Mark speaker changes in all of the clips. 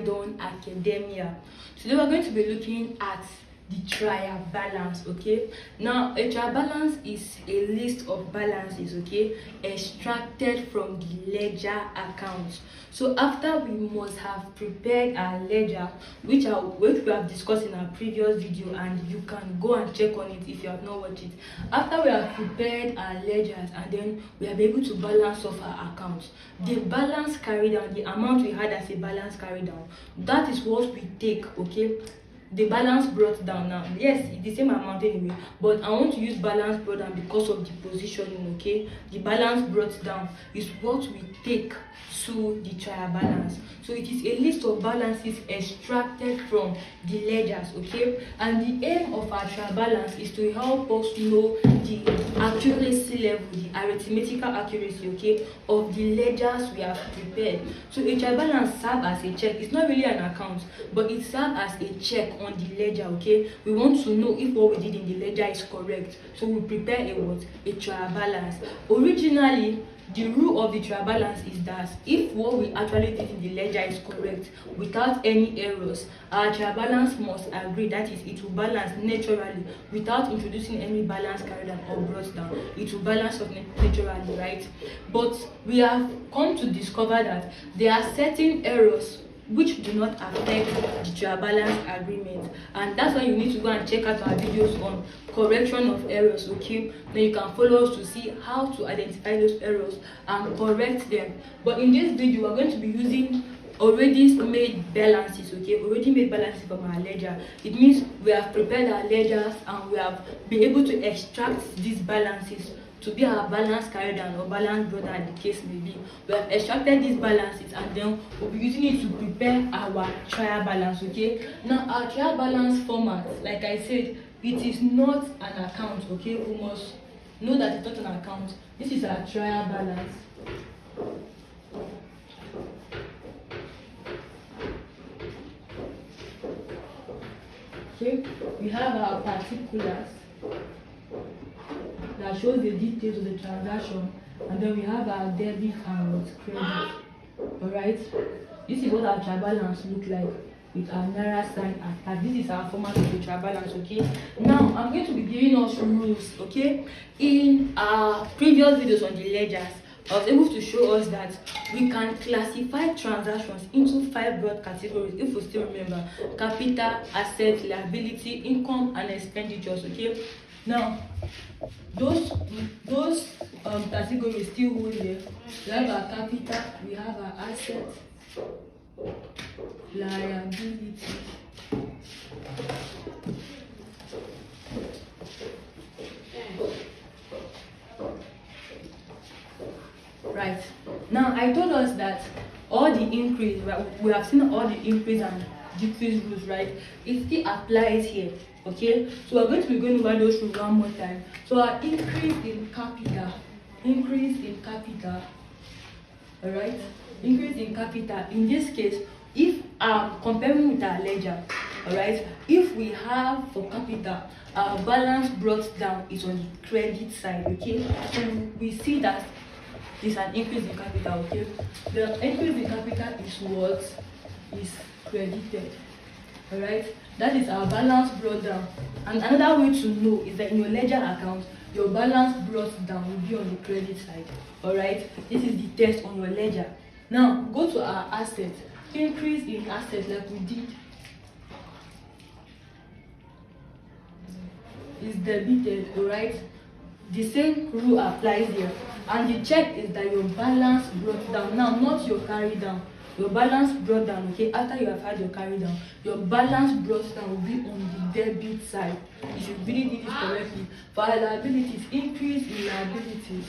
Speaker 1: Tridon Academia. Today we're going to be looking at the trial balance. Okay, now a trial balance is a list of balances, okay, extracted from the ledger account. So after we must have prepared our ledger, which we have discussed in our previous video, and you can go and check on it if you have not watched it. After we have prepared our ledgers and then we are able to balance off our accounts, the balance carried down, the amount we had as a balance carried down, that is what we take, okay. The balance brought down, now yes, it's the same amount anyway, but I want to use balance brought down because of the positioning, okay. The balance brought down is what we take to the trial balance. So it is a list of balances extracted from the ledgers, okay. And the aim of our trial balance is to help us know the accuracy level, the arithmetical accuracy, okay, of the ledgers we have prepared. So a trial balance serves as a check. It's not really an account, but it serves as a check on the ledger, okay. We want to know if what we did in the ledger is correct, so we prepare a trial balance. Originally, the rule of the trial balance is that if what we actually did in the ledger is correct without any errors, our trial balance must agree, that is, it will balance naturally without introducing any balance carried down or brought down. It will balance up naturally, right? But we have come to discover that there are certain errors which do not affect the trial balance agreement, and that's why you need to go and check out our videos on correction of errors, okay. Then you can follow us to see how to identify those errors and correct them. But in this video we're going to be using already made balances, okay, already made balances from our ledger. It means we have prepared our ledgers and we have been able to extract these balances to be our balance carried down or balance brought down, the case may be. We have extracted these balances and then we'll be using it to prepare our trial balance, okay. Now our trial balance format, like I said, it is not an account, okay. We must know that it's not an account. This is our trial balance. Okay, we have our particulars that shows the details of the transaction, and then we have our debit and credit. All right, this is what our trial balance look like with our naira sign attached. This is our format of the trial balance, okay. Now I'm going to be giving us rules, okay. In our previous videos on the ledgers, I was able to show us that we can classify transactions into 5 broad categories, if we still remember: capital, asset, liability, income, and expenditures, okay. Now those categories still hold here. We have our capital, we have our asset, liability, right. Now I told us that all the increase, we have seen all the increase and decrease rules, right? It still applies here, okay. So we're going to be going over those rules one more time. So our increase in capital, all right, increase in capital. In this case, if comparing with our ledger, all right, if we have for capital, our balance brought down is on the credit side, okay. So we see that there's an increase in capital, okay. The increase in capital is what is credited, all right. That is our balance brought down. And another way to know is that in your ledger account, your balance brought down will be on the credit side, all right. This is the test on your ledger. Now go to our assets. Increase in assets, like we did, is debited, all right. The same rule applies here, and the check is that your balance brought down, now not your carry down. Your balance brought down, okay. After you have had your carry down, your balance brought down will be on the debit side. If you really did it correctly. For our liabilities, increase in liabilities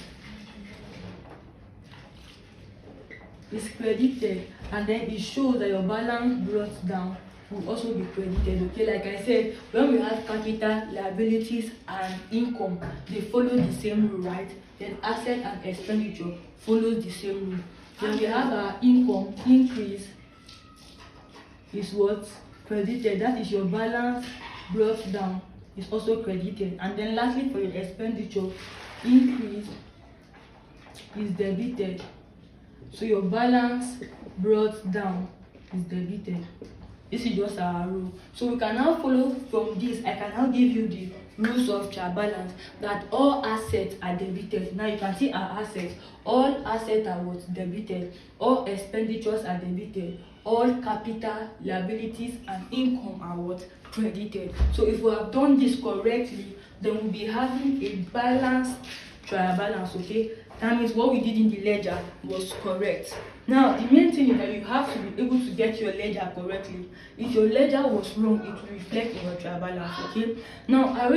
Speaker 1: is credited, and then it shows that your balance brought down will also be credited, okay. Like I said, when we have capital, liabilities, and income, they follow the same rule, right? Then asset and expenditure follows the same rule. Then we have our income, increase is what credited, that is your balance brought down is also credited. And then lastly, for your expenditure, increase is debited, so your balance brought down is debited. This is just our rule. So we can now follow from this. I can now give you the rules of trial balance, that all assets are debited. Now you can see our assets. All assets are what? Debited. All expenditures are debited. All capital, liabilities, and income are what? Credited. So if we have done this correctly, then we'll be having a balanced trial balance. Okay, that means what we did in the ledger was correct. Now the main thing is that you have to be able to get your ledger correctly. If your ledger was wrong, it will reflect in your trial balance. Okay, now I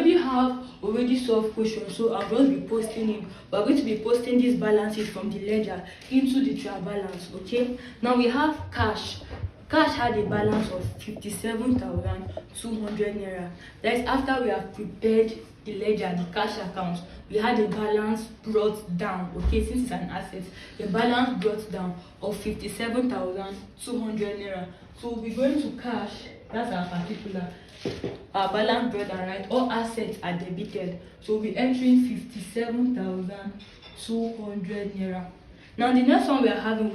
Speaker 1: already solved questions, so I'll just be posting it. We're going to be posting these balances from the ledger into the trial balance. Okay, now we have cash. Cash had a balance of 57,200 naira. That is after we have prepared the ledger, the cash account. We had a balance brought down. Okay, since it's an asset, a balance brought down of 57,200 naira. So we'll be going to cash. That's our particular. Our balance brought down, right? All assets are debited. So we'll be entering 57,200 naira. Now the next one we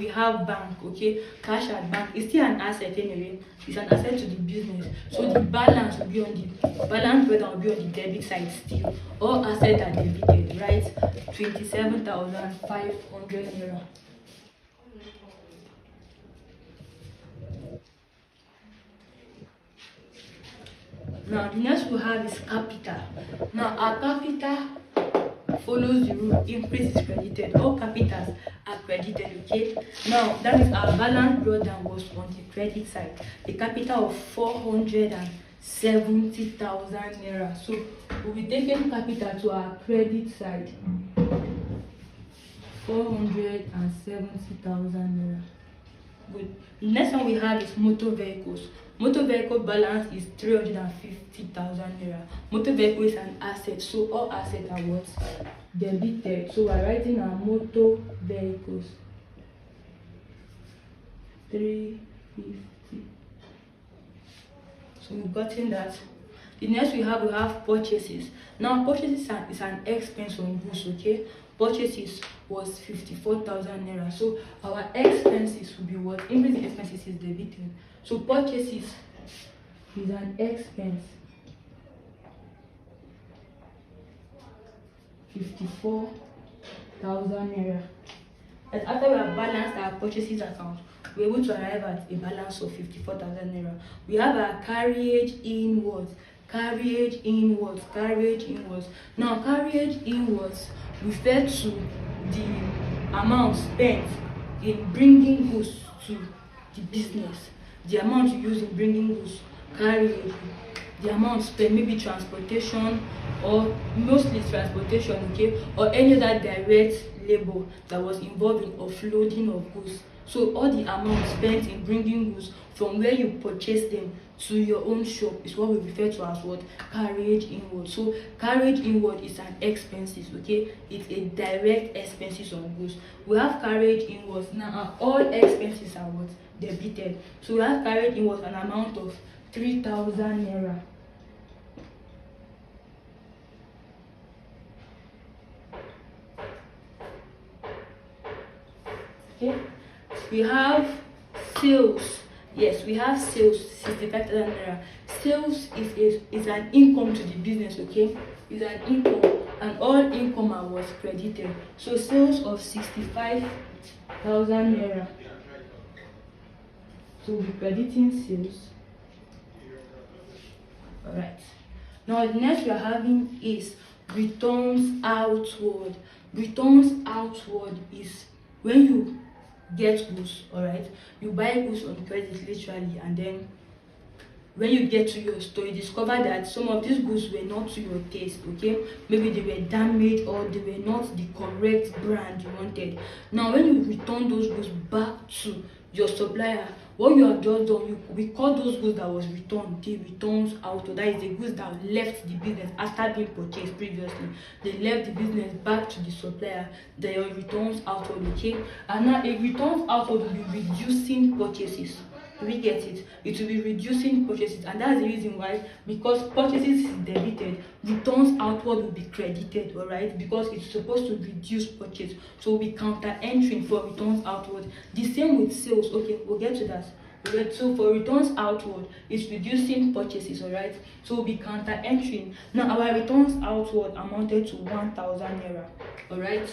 Speaker 1: have bank. Okay, cash at bank is still an asset anyway. It's an asset to the business. So the balance will be on the balance breakdown will be on the debit side still. All assets are debited, right? 27,500 naira. Now the next we have is capital. Now our capital follows the rule: increase is credited. All capitals are credited. Okay, now that means our balance brought down was on the credit side. The capital of 470,000 naira. So we'll be taking capital to our credit side. 470,000 naira. Good. The next one we have is motor vehicles. Motor vehicle balance is 350,000 naira. Motor vehicle is an asset, so all assets are what? Debited. So we're writing our motor vehicles 350. So we've gotten that. The next we have purchases. Now purchases is an expense on goods. Okay, purchases was 54,000 naira. So our expenses will be what? Increase in expenses is debited. So purchases is an expense, 54,000 naira. And after we have balanced our purchases account, we're able to arrive at a balance of 54,000 naira. We have our carriage inwards. Carriage inwards. Now carriage inwards refer to the amount spent in bringing goods to the business. The amount you use in bringing goods, carriage, the amount spent, maybe transportation, or mostly transportation, okay, or any other direct labor that was involved in offloading of goods. So all the amount spent in bringing goods from where you purchase them to your own shop is what we refer to as what? Carriage inward. So carriage inward is an expenses. Okay, it's a direct expenses on goods. We have carriage inwards. Now all expenses are what? Debited. So we have carriage inwards an amount of 3,000 naira. Okay, we have sales. Yes, we have sales, 65,000 naira. Sales is an income to the business. Okay, is an income, and all income was credited. So sales of 65,000 naira. So we'll be crediting sales. All right. Now the next we are having is returns outward. Returns outward is when you get goods. All right, you buy goods on credit literally, and then when you get to your store, you discover that some of these goods were not to your taste. Okay, maybe they were damaged or they were not the correct brand you wanted. Now when you return those goods back to your supplier, what you have just done, we call those goods that was returned the returns out. That is the goods that left the business after being purchased previously. They left the business back to the supplier. They are returns outward. Okay, and now a returns outward will be reducing purchases. We get it? It will be reducing purchases, and that's the reason why, because purchases is debited, returns outward will be credited. All right, because it's supposed to reduce purchase, so we'll be counter entering for returns outward. The same with sales. Okay, we'll get to that. Alright, so for returns outward, it's reducing purchases, alright? So we'll be counter entering. Now our returns outward amounted to 1,000 naira, alright?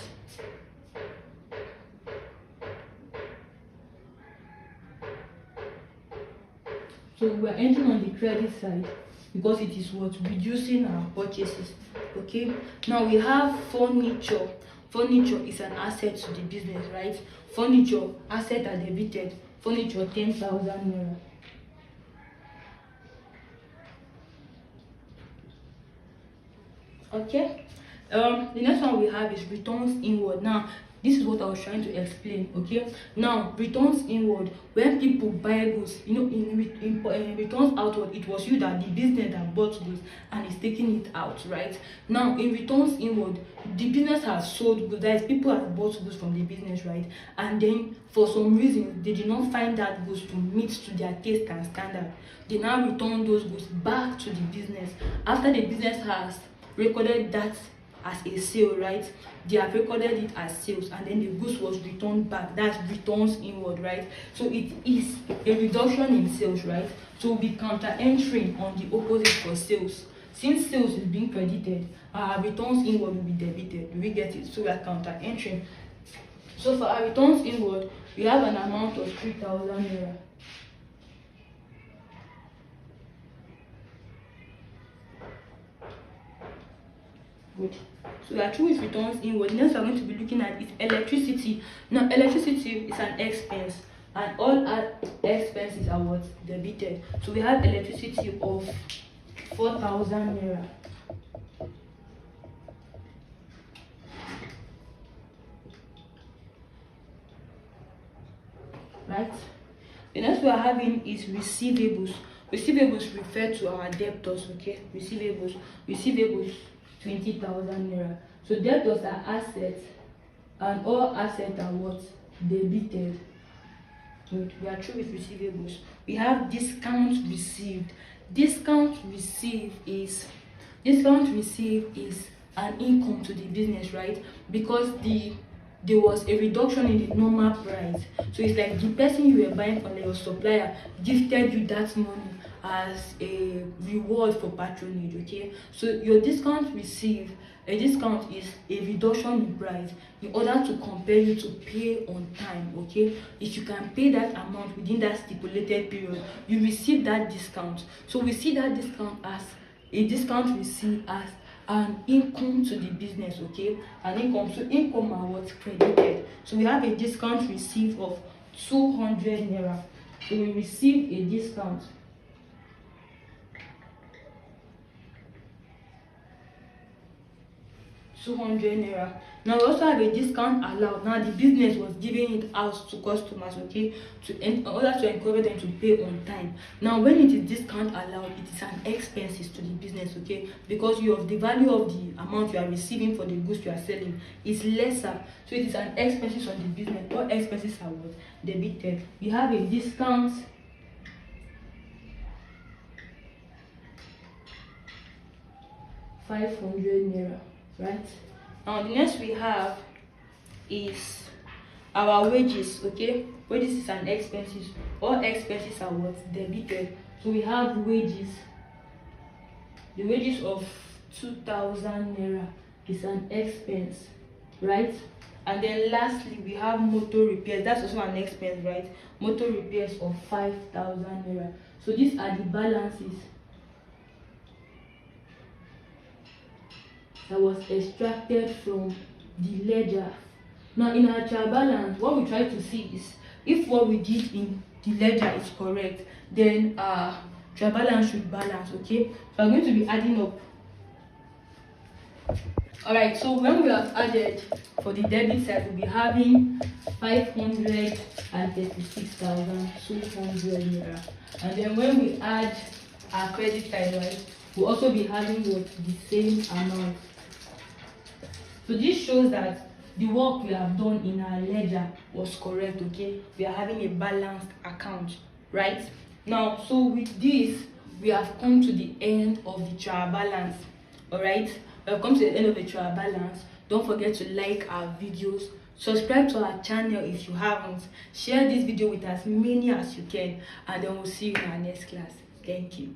Speaker 1: So we're entering on the credit side because it is what reducing our purchases. Okay, now we have furniture. Furniture is an asset to the business, right? Furniture asset are debited. Furniture 10,000 naira. Okay, the next one we have is returns inward. Now this is what I was trying to explain. Okay, now returns inward, when people buy goods, you know, in returns outward, it was you that the business that bought goods and is taking it out, right? Now in returns inward, the business has sold goods, that is, people have bought goods from the business, right? And then for some reason they did not find that goods to meet to their taste and standard. They now return those goods back to the business after the business has recorded that as a sale, right? They have recorded it as sales, and then the goods was returned back. That's returns inward, right? So it is a reduction in sales, right? So we'll be counter entering on the opposite for sales. Since sales is being credited, our returns inward will be debited. Do we get it? So we are counter entering. So for our returns inward, we have an amount of 3,000 naira. Good. So we are through with returns inward. Next we are going to be looking at is electricity. Now electricity is an expense, and all our expenses are what? Debited. So we have electricity of 4,000 naira. Right? The next we are having is receivables. Receivables refer to our debtors. Okay, receivables 20,000 naira. So debtors are assets, and all assets are what? Debited. Good. We are through with receivables. We have discount received. Discount received is an income to the business, right? Because there was a reduction in the normal price. So it's like the person you were buying from, your supplier, gifted you that money as a reward for patronage. Okay, so your discount received, a discount is a reduction in price in order to compel you to pay on time. Okay, if you can pay that amount within that stipulated period, you receive that discount. So we see that discount as a discount received as an income to the business. Okay, an income. So income are what's credited. So we have a discount received of 200 naira. So we receive a discount 200 naira. Now we also have a discount allowed. Now the business was giving it out to customers, okay, in order to encourage them to pay on time. Now when it is discount allowed, it is an expenses to the business, okay, because the value of the amount you are receiving for the goods you are selling is lesser, so it is an expenses on the business. All expenses are what? Debited. We have a discount 500 naira, right? Now the next we have is our wages. Okay, wages is an expenses. All expenses are what? Debited. So we have wages. The wages of 2,000 naira is an expense, right? And then lastly we have motor repairs. That's also an expense, right? Motor repairs of 5,000 naira. So these are the balances that was extracted from the ledger. Now in our trial balance, what we try to see is if what we did in the ledger is correct, then trial balance should balance. Okay, so I'm going to be adding up. Alright, so when we have added for the debit side, we'll be having 536,200 naira. And then when we add our credit side, right, we'll also be having what? The same amount. So this shows that the work we have done in our ledger was correct. Okay, we are having a balanced account, right? Now, so with this, we have come to the end of the trial balance. All right, we have come to the end of the trial balance. Don't forget to like our videos, Subscribe to our channel if you haven't. Share this video with as many as you can, and then we'll see you in our next class. Thank you.